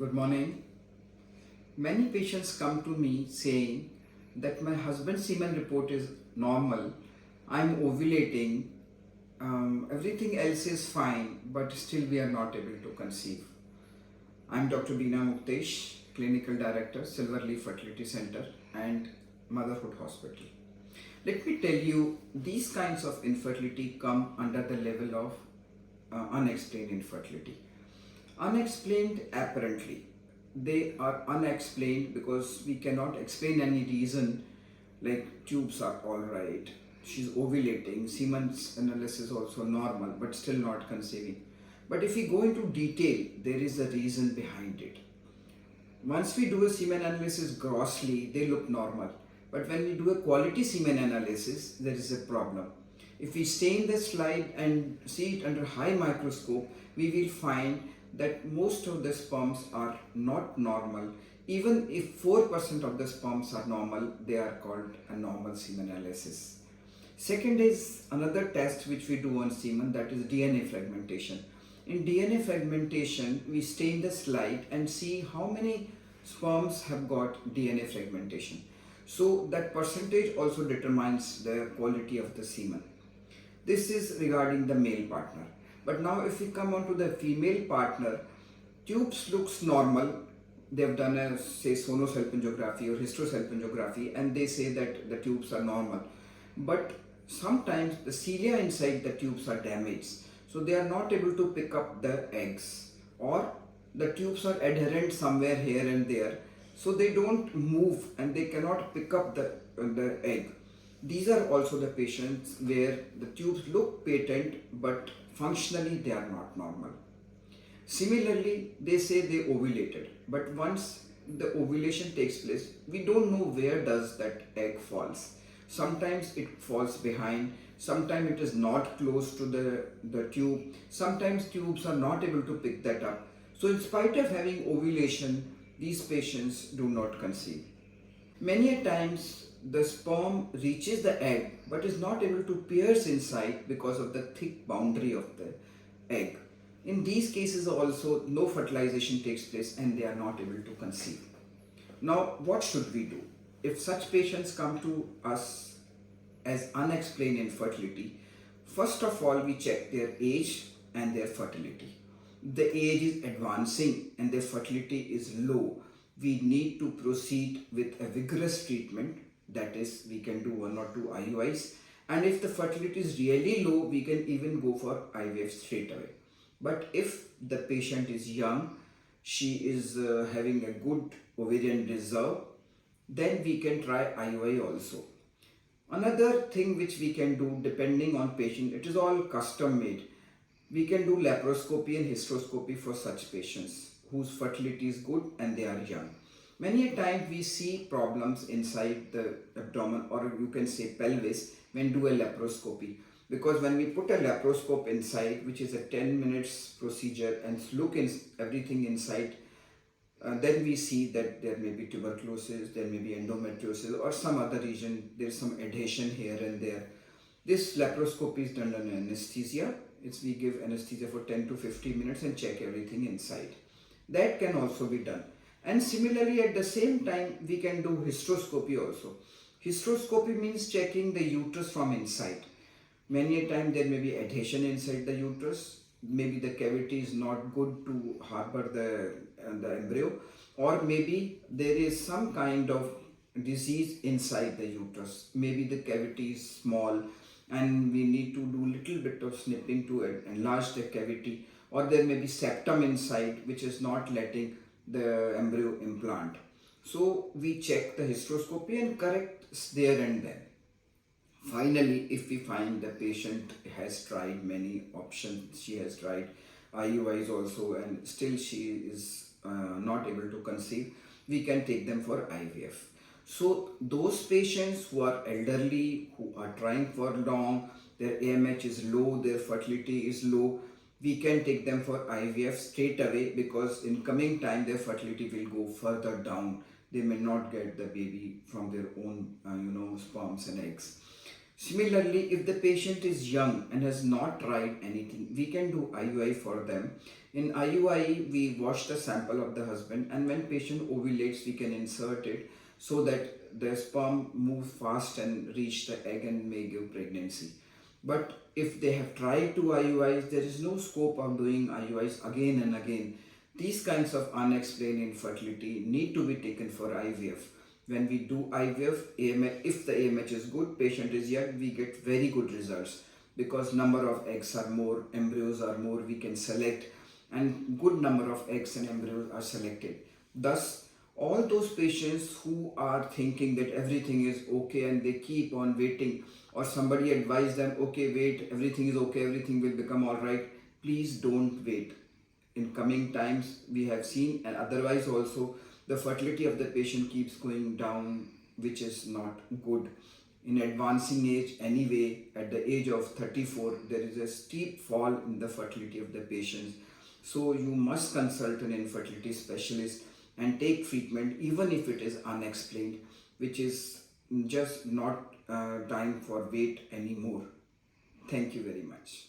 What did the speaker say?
Good morning. Many patients come to me saying that my husband's semen report is normal, I'm ovulating, everything else is fine, but still we are not able to conceive. I'm Dr. Beena Muktesh, Clinical Director, Silverleaf Fertility Center and Motherhood Hospital. Let me tell you, these kinds of infertility come under the level of unexplained infertility. Unexplained apparently. They are unexplained because we cannot explain any reason, like tubes are alright, she's ovulating, Semen's analysis also normal but still not conceiving. But if we go into detail, there is a reason behind it. Once we do a semen analysis grossly, they look normal. But when we do a quality semen analysis, there is a problem. If we stay in the slide and see it under high microscope, we will find that most of the sperms are not normal. Even if 4% of the sperms are normal, they are called a normal semen analysis. Second is another test which we do on semen, that is DNA fragmentation. In DNA fragmentation, we stay in the slide and see how many sperms have got DNA fragmentation. So that percentage also determines the quality of the semen. This is regarding the male partner. But now if we come on to the female partner, tubes looks normal. They have done a say sonosalpingography or hysterosalpingography and they say that the tubes are normal. But sometimes the cilia inside the tubes are damaged. So they are not able to pick up the eggs, or the tubes are adherent somewhere here and there. So they don't move and they cannot pick up the egg. These are also the patients where the tubes look patent but functionally they are not normal. Similarly, they say they ovulated, but once the ovulation takes place, we don't know where does that egg falls. Sometimes it falls behind, sometimes it is not close to the tube, sometimes tubes are not able to pick that up. So in spite of having ovulation, these patients do not conceive. Many a times the sperm reaches the egg but is not able to pierce inside because of the thick boundary of the egg. In these cases also no fertilization takes place and they are not able to conceive. Now what should we do? If such patients come to us as unexplained infertility, first of all we check their age and their fertility. The age is advancing and their fertility is low, we need to proceed with a vigorous treatment. That is, we can do 1 or 2 IUIs, and if the fertility is really low, we can even go for IVF straight away. But if the patient is young, she is having a good ovarian reserve, then we can try IUI also. Another thing which we can do depending on patient, it is all custom made. We can do laparoscopy and hysteroscopy for such patients whose fertility is good and they are young. Many a time we see problems inside the abdomen, or you can say pelvis, when do a laparoscopy. Because when we put a laparoscope inside, which is a 10 minutes procedure, and look in everything inside, then we see that there may be tuberculosis, there may be endometriosis or some other region, there is some adhesion here and there. This laparoscopy is done under anesthesia. We give anesthesia for 10 to 15 minutes and check everything inside. That can also be done. And similarly, at the same time, we can do hysteroscopy also. Hysteroscopy means checking the uterus from inside. Many a time there may be adhesion inside the uterus. Maybe the cavity is not good to harbor the embryo, or maybe there is some kind of disease inside the uterus. Maybe the cavity is small and we need to do little bit of snipping to enlarge the cavity, or there may be septum inside which is not letting the embryo implant. So we check the hysteroscopy and correct there and then. Finally, if we find the patient has tried many options, she has tried IUIs also and still she is not able to conceive, we can take them for IVF. So those patients who are elderly, who are trying for long, their AMH is low, their fertility is low, we can take them for IVF straight away, because in coming time their fertility will go further down. They may not get the baby from their own sperms and eggs. Similarly, if the patient is young and has not tried anything, we can do IUI for them. In IUI, we wash the sample of the husband, and when patient ovulates, we can insert it so that the sperm moves fast and reach the egg and may give pregnancy. But if they have tried two IUIs, there is no scope of doing IUIs again and again. These kinds of unexplained infertility need to be taken for IVF. When we do IVF, AMH, if the AMH is good, patient is young, we get very good results because number of eggs are more, embryos are more, we can select, and good number of eggs and embryos are selected. Thus, all those patients who are thinking that everything is okay and they keep on waiting, or somebody advise them, okay, wait, everything is okay, everything will become all right, please don't wait. In coming times, we have seen, and otherwise also, the fertility of the patient keeps going down, which is not good. In advancing age, anyway, at the age of 34, there is a steep fall in the fertility of the patients. So you must consult an infertility specialist and take treatment even if it is unexplained, which is just not time for wait anymore. Thank you very much.